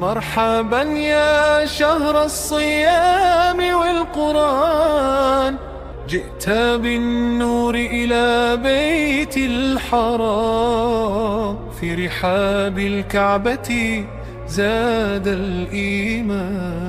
مرحبا يا شهر الصيام والقرآن، جئت بالنور إلى بيت الحرام، في رحاب الكعبة زاد الإيمان।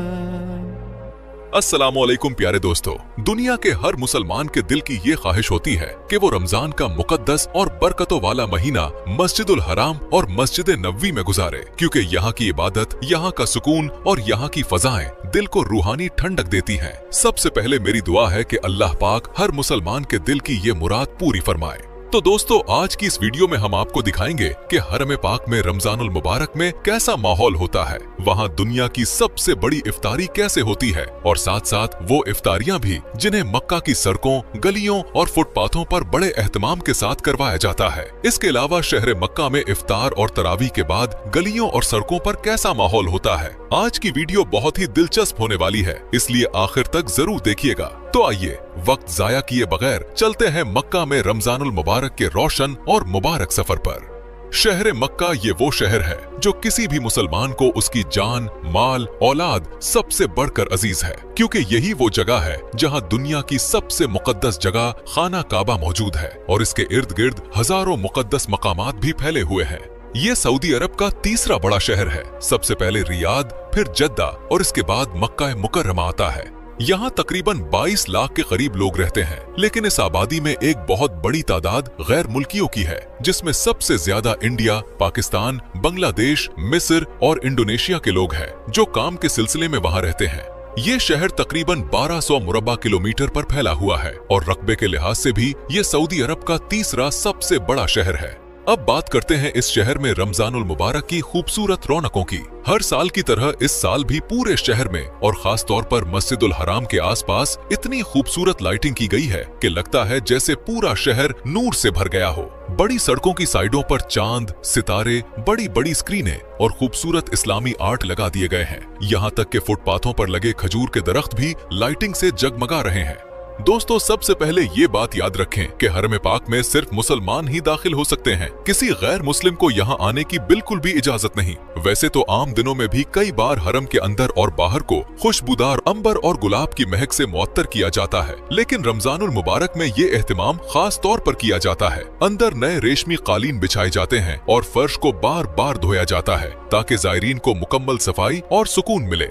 अस्सलामुअलैकुम प्यारे दोस्तों, दुनिया के हर मुसलमान के दिल की ये ख्वाहिश होती है कि वो रमजान का मुकद्दस और बरकतों वाला महीना मस्जिदुल हराम और मस्जिद नबवी में गुजारे, क्योंकि यहाँ की इबादत, यहाँ का सुकून और यहाँ की फजाएं दिल को रूहानी ठंडक देती हैं। सबसे पहले मेरी दुआ है कि अल्लाह पाक हर मुसलमान के दिल की ये मुराद पूरी फरमाए। तो दोस्तों, आज की इस वीडियो में हम आपको दिखाएंगे कि हरम पाक में रमजानुल मुबारक में कैसा माहौल होता है, वहाँ दुनिया की सबसे बड़ी इफ्तारी कैसे होती है और साथ साथ वो इफ्तारियां भी जिन्हें मक्का की सड़कों, गलियों और फुटपाथों पर बड़े एहतमाम के साथ करवाया जाता है। इसके अलावा शहर मक्का में इफ्तार और तरावी के बाद गलियों और सड़कों पर कैसा माहौल होता है। आज की वीडियो बहुत ही दिलचस्प होने वाली है, इसलिए आखिर तक जरूर देखिएगा। तो आइए वक्त जाया किए बगैर चलते हैं मक्का में रमजानुल मुबारक के रोशन और मुबारक सफर पर। शहर मक्का ये वो शहर है जो किसी भी मुसलमान को उसकी जान, माल, औलाद सबसे बढ़कर अजीज है, क्योंकि यही वो जगह है जहां दुनिया की सबसे मुकद्दस जगह खाना काबा मौजूद है और इसके इर्द गिर्द हजारों मुकद्दस मकामात भी फैले हुए हैं। ये सऊदी अरब का तीसरा बड़ा शहर है। सबसे पहले रियाद, फिर जद्दा और इसके बाद मक्का मुकर्रमा आता है। यहाँ तकरीबन 22 लाख के करीब लोग रहते हैं, लेकिन इस आबादी में एक बहुत बड़ी तादाद गैर मुल्कियों की है, जिसमें सबसे ज्यादा इंडिया, पाकिस्तान, बांग्लादेश, मिस्र और इंडोनेशिया के लोग हैं जो काम के सिलसिले में वहाँ रहते हैं। ये शहर तकरीबन 1200 मुरब्बा किलोमीटर पर फैला हुआ है और रकबे के लिहाज से भी ये सऊदी अरब का तीसरा सबसे बड़ा शहर है। अब बात करते हैं इस शहर में रमजानुल मुबारक की खूबसूरत रौनकों की। हर साल की तरह इस साल भी पूरे शहर में और खास तौर पर मस्जिदुल हराम के आसपास इतनी खूबसूरत लाइटिंग की गई है कि लगता है जैसे पूरा शहर नूर से भर गया हो। बड़ी सड़कों की साइडों पर चांद, सितारे, बड़ी बड़ी स्क्रीनें और खूबसूरत इस्लामी आर्ट लगा दिए गए हैं। यहाँ तक के फुटपाथों पर लगे खजूर के दरख्त भी लाइटिंग से जगमगा रहे हैं। दोस्तों, सबसे पहले ये बात याद रखें कि हरम पाक में सिर्फ मुसलमान ही दाखिल हो सकते हैं। किसी गैर मुस्लिम को यहाँ आने की बिल्कुल भी इजाजत नहीं। वैसे तो आम दिनों में भी कई बार हरम के अंदर और बाहर को खुशबूदार अंबर और गुलाब की महक से मुअत्तर किया जाता है, लेकिन रमजानुल मुबारक में ये एहतमाम खास तौर पर किया जाता है। अंदर नए रेशमी कालीन बिछाए जाते हैं और फर्श को बार बार धोया जाता है ताकि जायरीन को मुकम्मल सफाई और सुकून मिले।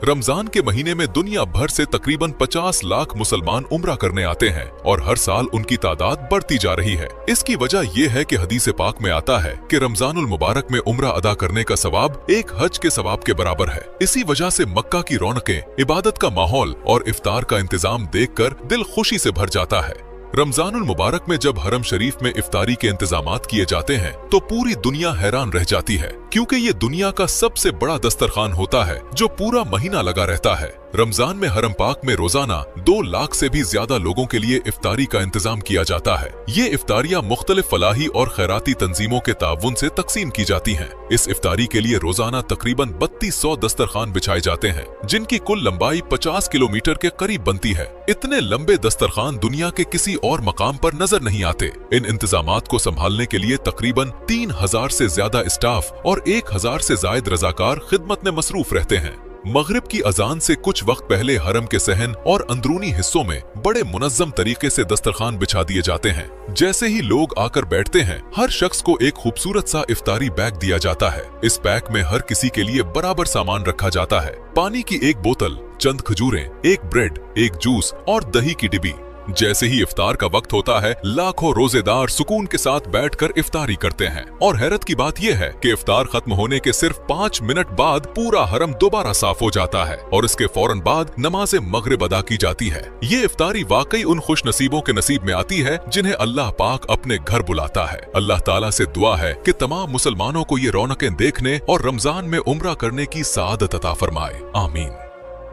रमजान के महीने में दुनिया भर से तकरीबन 50 लाख मुसलमान उम्रा करने आते हैं और हर साल उनकी तादाद बढ़ती जा रही है। इसकी वजह यह है कि हदीस पाक में आता है कि रमजानुल मुबारक में उम्रा अदा करने का सवाब एक हज के सवाब के बराबर है। इसी वजह से मक्का की रौनकें, इबादत का माहौल और इफ्तार का इंतजाम देखकर दिल खुशी से भर जाता है। रमजानुल मुबारक में जब हरम शरीफ में इफ्तारी के इंतजामात किए जाते हैं तो पूरी दुनिया हैरान रह जाती है, क्योंकि ये दुनिया का सबसे बड़ा दस्तरखान होता है जो पूरा महीना लगा रहता है। रमजान में हरम पाक में रोजाना 2 लाख से भी ज्यादा लोगों के लिए इफ्तारी का इंतजाम किया जाता है। ये इफ्तारियां मुख्तलिफ फलाही और खैराती तंजीमों के ताउन से तकसीम की जाती हैं। इस इफ्तारी के लिए रोजाना तकरीबन 3200 दस्तरखान बिछाए जाते हैं, जिनकी कुल लंबाई 50 किलोमीटर के करीब बनती है। इतने लंबे दस्तरखान दुनिया के किसी और मकाम पर नजर नहीं आते। इन इंतजामात को संभालने के लिए तकरीबन 3000 से ज्यादा स्टाफ और 1000 से जायद रजाकार खिदमत में मसरूफ रहते हैं। मगरिब की अजान से कुछ वक्त पहले हरम के सहन और अंदरूनी हिस्सों में बड़े मुनज्जम तरीके से दस्तरखान बिछा दिए जाते हैं। जैसे ही लोग आकर बैठते हैं, हर शख्स को एक खूबसूरत सा इफ्तारी बैग दिया जाता है। इस बैग में हर किसी के लिए बराबर सामान रखा जाता है। पानी की एक बोतल, चंद खजूरें, एक ब्रेड, एक जूस और दही की डिब्बी। जैसे ही इफ्तार का वक्त होता है, लाखों रोजेदार सुकून के साथ बैठकर इफ्तारी करते हैं और हैरत की बात यह है कि इफ्तार खत्म होने के सिर्फ 5 मिनट बाद पूरा हरम दोबारा साफ हो जाता है और इसके फौरन बाद नमाज मगरिब अदा की जाती है। ये इफ्तारी वाकई उन खुश नसीबों के नसीब में आती है जिन्हें अल्लाह पाक अपने घर बुलाता है। अल्लाह ताला से दुआ है कि तमाम मुसलमानों को ये रौनकें देखने और रमजान में उम्रा करने की सआदत अता फरमाए। आमीन।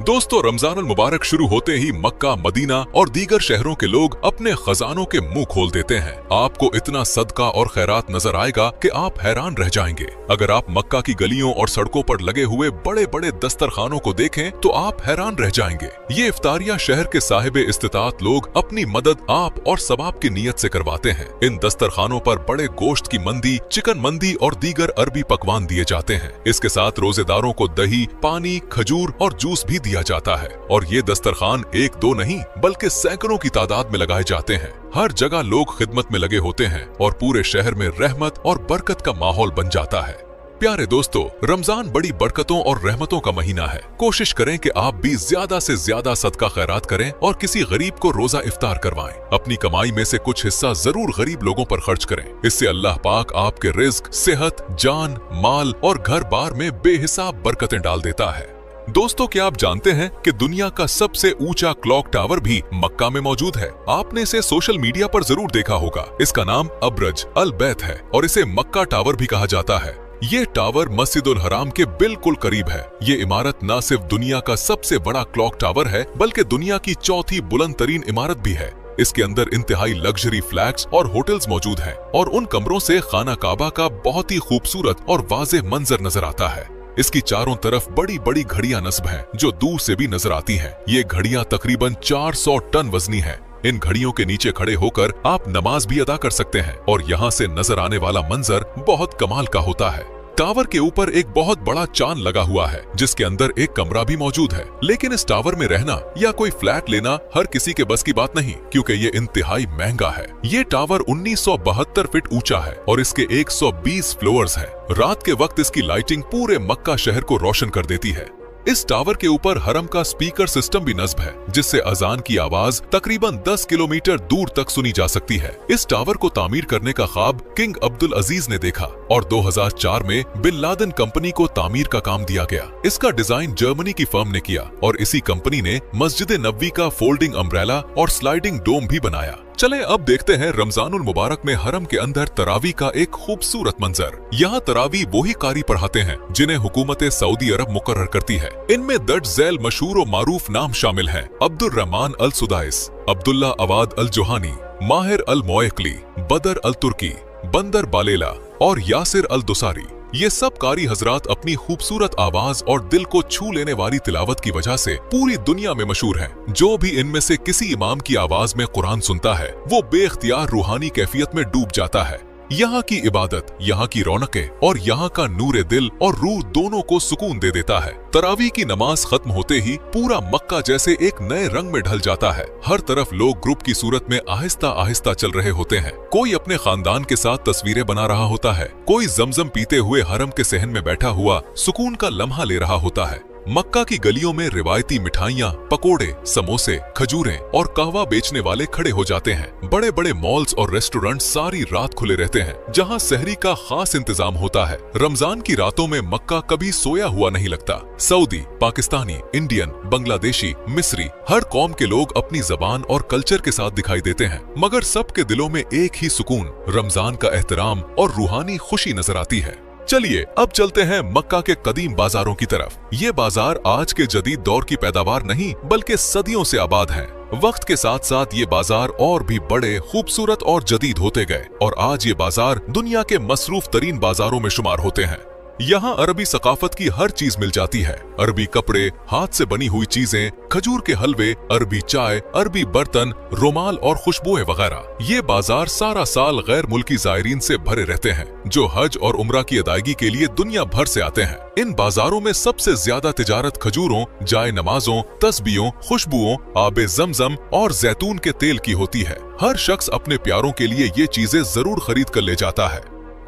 दोस्तों, रमजान अल मुबारक शुरू होते ही मक्का, मदीना और दीगर शहरों के लोग अपने खजानों के मुंह खोल देते हैं। आपको इतना सदका और खैरात नजर आएगा कि आप हैरान रह जाएंगे। अगर आप मक्का की गलियों और सड़कों पर लगे हुए बड़े बड़े दस्तरखानों को देखें तो आप हैरान रह जाएंगे। ये इफ्तारियां शहर के साहिब इस्तिताअत लोग अपनी मदद आप और सवाब की नीयत से करवाते हैं। इन दस्तरखानों पर बड़े गोश्त की मंदी, चिकन मंदी और दीगर अरबी पकवान दिए जाते हैं। इसके साथ रोजेदारों को दही, पानी, खजूर और जूस भी दिया जाता है। और ये दस्तरखान एक दो नहीं बल्कि सैकड़ों की तादाद में लगाए जाते हैं। हर जगह लोग खिदमत में लगे होते हैं और पूरे शहर में रहमत और बरकत का माहौल बन जाता है। प्यारे दोस्तों, रमजान बड़ी बरकतों और रहमतों का महीना है। कोशिश करें कि आप भी ज्यादा से ज्यादा सदका खैरात करें और किसी गरीब को रोजा इफ्तार करवाएं। अपनी कमाई में से कुछ हिस्सा जरूर गरीब लोगों पर खर्च करें। इससे अल्लाह पाक आपके रिज्क, सेहत, जान, माल और घर बार में बेहिसाब बरकतें डाल देता है। दोस्तों, क्या आप जानते हैं कि दुनिया का सबसे ऊंचा क्लॉक टावर भी मक्का में मौजूद है? आपने इसे सोशल मीडिया पर जरूर देखा होगा। इसका नाम अब्रज अल बैत है और इसे मक्का टावर भी कहा जाता है। ये टावर मस्जिदुल हराम के बिल्कुल करीब है। ये इमारत न सिर्फ दुनिया का सबसे बड़ा क्लॉक टावर है बल्कि दुनिया की चौथी बुलंद तरीन इमारत भी है। इसके अंदर इंतहाई लग्जरी फ्लैट्स और होटल्स मौजूद हैं और उन कमरों से खाना काबा का बहुत ही खूबसूरत और वाज़ेह मंजर नजर आता है। इसकी चारों तरफ बड़ी बड़ी घड़ियां नस्ब हैं जो दूर से भी नजर आती हैं। ये घड़ियां तकरीबन 400 टन वजनी हैं। इन घड़ियों के नीचे खड़े होकर आप नमाज भी अदा कर सकते हैं और यहाँ से नजर आने वाला मंजर बहुत कमाल का होता है। टावर के ऊपर एक बहुत बड़ा चांद लगा हुआ है जिसके अंदर एक कमरा भी मौजूद है। लेकिन इस टावर में रहना या कोई फ्लैट लेना हर किसी के बस की बात नहीं, क्योंकि ये इंतहाई महंगा है। ये टावर 1972 फीट ऊंचा है और इसके 120 फ्लोर्स हैं। रात के वक्त इसकी लाइटिंग पूरे मक्का शहर को रोशन कर देती है। इस टावर के ऊपर हरम का स्पीकर सिस्टम भी नस्ब है जिससे अजान की आवाज तकरीबन 10 किलोमीटर दूर तक सुनी जा सकती है। इस टावर को तामीर करने का ख्वाब किंग अब्दुल अजीज ने देखा और 2004 में बिन लादेन कंपनी को तामीर का काम दिया गया। इसका डिजाइन जर्मनी की फर्म ने किया और इसी कंपनी ने मस्जिद नबवी का फोल्डिंग अम्ब्रेला और स्लाइडिंग डोम भी बनाया। चले अब देखते हैं रमजानुल मुबारक में हरम के अंदर तरावी का एक खूबसूरत मंजर। यहाँ तरावी वही कारी पढ़ाते हैं जिन्हें हुकूमत सऊदी अरब मुकर्रर करती है। इनमें दर्ज झैल मशहूर और मारूफ नाम शामिल हैं: अब्दुल रहमान अल सुदाइस, अब्दुल्ला अवाद अल जोहानी, माहिर अल मोएकली, बदर अल तुर्की, बंदर बालेला और यासिर अल दुसारी। ये सब कारी हजरात अपनी खूबसूरत आवाज और दिल को छू लेने वाली तिलावत की वजह से पूरी दुनिया में मशहूर हैं। जो भी इनमें से किसी इमाम की आवाज में कुरान सुनता है वो बेख्तियार रूहानी कैफियत में डूब जाता है। यहाँ की इबादत, यहाँ की रौनकें और यहाँ का नूरे दिल और रूह दोनों को सुकून दे देता है। तरावी की नमाज खत्म होते ही पूरा मक्का जैसे एक नए रंग में ढल जाता है। हर तरफ लोग ग्रुप की सूरत में आहिस्ता आहिस्ता चल रहे होते हैं। कोई अपने खानदान के साथ तस्वीरें बना रहा होता है, कोई जमजम पीते हुए हरम के सहन में बैठा हुआ सुकून का लम्हा ले रहा होता है। मक्का की गलियों में रिवायती मिठाइयाँ, पकोड़े, समोसे, खजूरें और कहवा बेचने वाले खड़े हो जाते हैं। बड़े बड़े मॉल्स और रेस्टोरेंट सारी रात खुले रहते हैं जहाँ सहरी का खास इंतजाम होता है। रमजान की रातों में मक्का कभी सोया हुआ नहीं लगता। सऊदी, पाकिस्तानी, इंडियन, बांग्लादेशी, मिस्री, हर कौम के लोग अपनी जबान और कल्चर के साथ दिखाई देते हैं, मगर सबके दिलों में एक ही सुकून, रमजान का एहतराम और रूहानी खुशी नजर आती है। चलिए अब चलते हैं मक्का के कदीम बाजारों की तरफ। ये बाजार आज के जदीद दौर की पैदावार नहीं बल्कि सदियों से आबाद हैं। वक्त के साथ साथ ये बाजार और भी बड़े, खूबसूरत और जदीद होते गए और आज ये बाजार दुनिया के मसरूफ तरीन बाजारों में शुमार होते हैं। यहाँ अरबी सकाफत की हर चीज मिल जाती है। अरबी कपड़े, हाथ से बनी हुई चीजें, खजूर के हलवे, अरबी चाय, अरबी बर्तन, रुमाल और खुशबुएं वगैरह। ये बाजार सारा साल गैर मुल्की जायरीन से भरे रहते हैं जो हज और उम्रा की अदायगी के लिए दुनिया भर से आते हैं। इन बाजारों में सबसे ज्यादा तिजारत खजूरों, जाय नमाजों, तस्बीहों, खुशबुओं, आबे जमजम और जैतून के तेल की होती है। हर शख्स अपने प्यारों के लिए ये चीजें जरूर खरीद कर ले जाता है।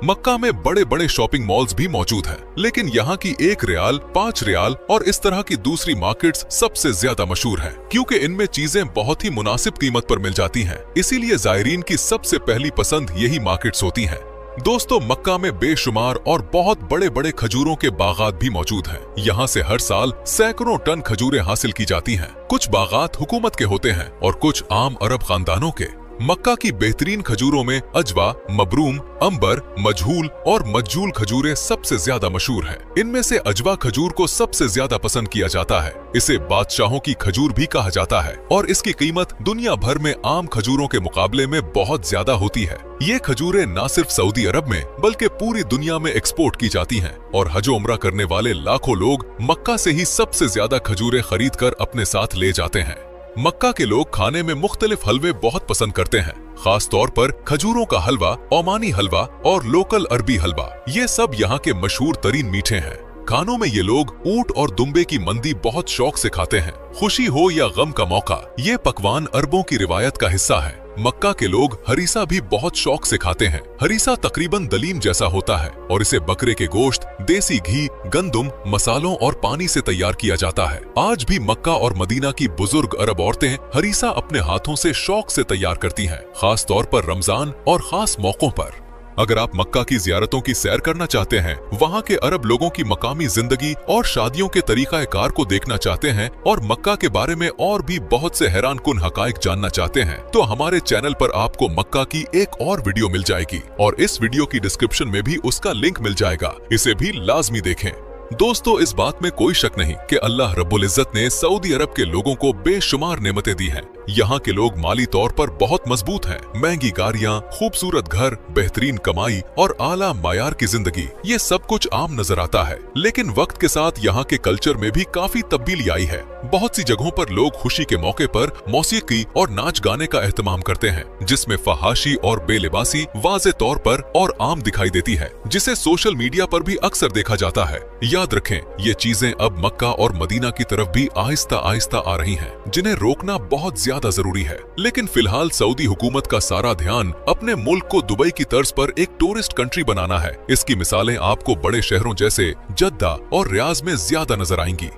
मक्का में बड़े बड़े शॉपिंग मॉल्स भी मौजूद हैं, लेकिन यहाँ की 1 रियाल, 5 रियाल और इस तरह की दूसरी मार्केट्स सबसे ज्यादा मशहूर हैं, क्योंकि इनमें चीजें बहुत ही मुनासिब कीमत पर मिल जाती हैं। इसीलिए जायरीन की सबसे पहली पसंद यही मार्केट्स होती हैं। दोस्तों, मक्का में बेशुमार और बहुत बड़े बड़े खजूरों के बागात भी मौजूद हैं। यहाँ से हर साल सैकड़ों टन खजूरें हासिल की जाती हैं। कुछ बागात हुकूमत के होते हैं और कुछ आम अरब खानदानों के। मक्का की बेहतरीन खजूरों में अजवा, मबरूम, अंबर, मजहूल और मज्जूल खजूरें सबसे ज्यादा मशहूर हैं। इनमें से अजवा खजूर को सबसे ज्यादा पसंद किया जाता है। इसे बादशाहों की खजूर भी कहा जाता है और इसकी कीमत दुनिया भर में आम खजूरों के मुकाबले में बहुत ज्यादा होती है। ये खजूरें न सिर्फ सऊदी अरब में बल्कि पूरी दुनिया में एक्सपोर्ट की जाती हैं और हज उम्रा करने वाले लाखों लोग मक्का से ही सबसे ज्यादा खजूरें खरीद कर अपने साथ ले जाते हैं। मक्का के लोग खाने में मुख्तलिफ हलवे बहुत पसंद करते हैं, खास तौर पर खजूरों का हलवा, ओमानी हलवा और लोकल अरबी हलवा। ये सब यहाँ के मशहूर तरीन मीठे हैं। खानों में ये लोग ऊंट और दुम्बे की मंदी बहुत शौक से खाते हैं। खुशी हो या गम का मौका, ये पकवान अरबों की रिवायत का हिस्सा है। मक्का के लोग हरीसा भी बहुत शौक से खाते हैं। हरीसा तकरीबन दलीम जैसा होता है और इसे बकरे के गोश्त, देसी घी, गंदुम, मसालों और पानी से तैयार किया जाता है। आज भी मक्का और मदीना की बुजुर्ग अरब औरतें हरीसा अपने हाथों से शौक से तैयार करती हैं, खास तौर पर रमजान और खास मौकों पर। अगर आप मक्का की जियारतों की सैर करना चाहते हैं, वहाँ के अरब लोगों की मकामी जिंदगी और शादियों के तरीकाकार को देखना चाहते हैं और मक्का के बारे में और भी बहुत से हैरान कुन हकाइक जानना चाहते हैं, तो हमारे चैनल पर आपको मक्का की एक और वीडियो मिल जाएगी और इस वीडियो की डिस्क्रिप्शन में भी उसका लिंक मिल जाएगा। इसे भी लाजमी देखें। दोस्तों, इस बात में कोई शक नहीं कि अल्लाह रब्बुल इज्जत ने सऊदी अरब के लोगों को बेशुमार नेमतें दी हैं। यहाँ के लोग माली तौर पर बहुत मजबूत हैं। महंगी गाड़ियाँ, खूबसूरत घर, बेहतरीन कमाई और आला मायार की जिंदगी, ये सब कुछ आम नजर आता है। लेकिन वक्त के साथ यहाँ के कल्चर में भी काफी तब्दीली आई है। बहुत सी जगहों पर लोग खुशी के मौके पर मौसीकी और नाच गाने का एहतमाम करते हैं, जिसमें फहाशी और बेलिबासी वाज़े तौर पर और आम दिखाई देती है, जिसे सोशल मीडिया पर भी अक्सर देखा जाता है। याद रखें, ये चीजें अब मक्का और मदीना की तरफ भी आहिस्ता आहिस्ता आ रही हैं, जिन्हें रोकना बहुत ज्यादा जरूरी है। लेकिन फिलहाल सऊदी हुकूमत का सारा ध्यान अपने मुल्क को दुबई की तर्ज पर एक टूरिस्ट कंट्री बनाना है। इसकी मिसालें आपको बड़े शहरों जैसे जद्दा और रियाज में ज्यादा नजर आएंगी।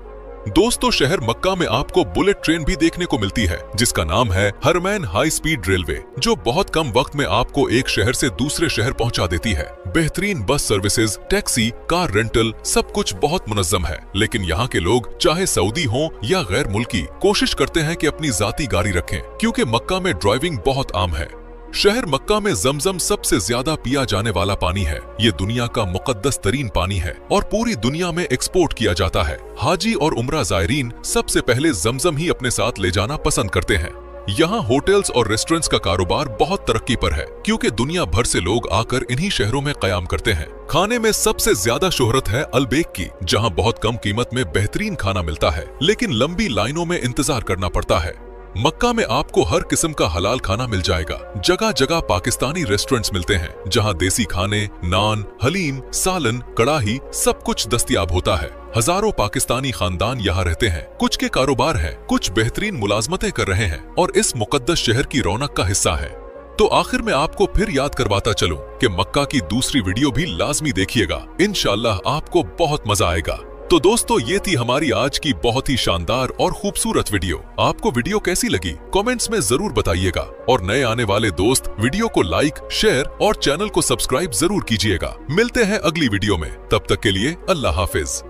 दोस्तों, शहर मक्का में आपको बुलेट ट्रेन भी देखने को मिलती है, जिसका नाम है हरमैन हाई स्पीड रेलवे, जो बहुत कम वक्त में आपको एक शहर से दूसरे शहर पहुंचा देती है। बेहतरीन bus services, taxi, car rental, सब कुछ बहुत मुनज़्ज़म है। लेकिन यहाँ के लोग चाहे सऊदी हों या गैर मुल्की, कोशिश करते हैं कि अपनी जाती गाड़ी रखें, क्योंकि मक्का में ड्राइविंग बहुत आम है। शहर मक्का में जमजम सबसे ज्यादा पिया जाने वाला पानी है। ये दुनिया का मुकद्दस तरीन पानी है और पूरी दुनिया में एक्सपोर्ट किया जाता है। हाजी और उम्रा ज़ायरीन सबसे पहले जमजम ही अपने साथ ले जाना पसंद करते हैं। यहाँ होटल्स और रेस्टोरेंट्स का कारोबार बहुत तरक्की पर है, क्योंकि दुनिया भर से लोग आकर इन्हीं शहरों में कयाम करते हैं। खाने में सबसे ज्यादा शोहरत है अलबेक की, जहाँ बहुत कम कीमत में बेहतरीन खाना मिलता है, लेकिन लंबी लाइनों में इंतजार करना पड़ता है। मक्का में आपको हर किस्म का हलाल खाना मिल जाएगा। जगह जगह पाकिस्तानी रेस्टोरेंट्स मिलते हैं, जहां देसी खाने, नान, हलीम, सालन, कड़ाही सब कुछ दस्तयाब होता है। हजारों पाकिस्तानी खानदान यहाँ रहते हैं। कुछ के कारोबार है, कुछ बेहतरीन मुलाजमतें कर रहे हैं और इस मुकद्दस शहर की रौनक का हिस्सा है। तो आखिर में आपको फिर याद करवाता चलूं कि मक्का की दूसरी वीडियो भी लाजमी देखिएगा। इंशाअल्लाह आपको बहुत मजा आएगा। तो दोस्तों, ये थी हमारी आज की बहुत ही शानदार और खूबसूरत वीडियो। आपको वीडियो कैसी लगी कमेंट्स में जरूर बताइएगा और नए आने वाले दोस्त वीडियो को लाइक, शेयर और चैनल को सब्सक्राइब जरूर कीजिएगा। मिलते हैं अगली वीडियो में, तब तक के लिए अल्लाह हाफिज।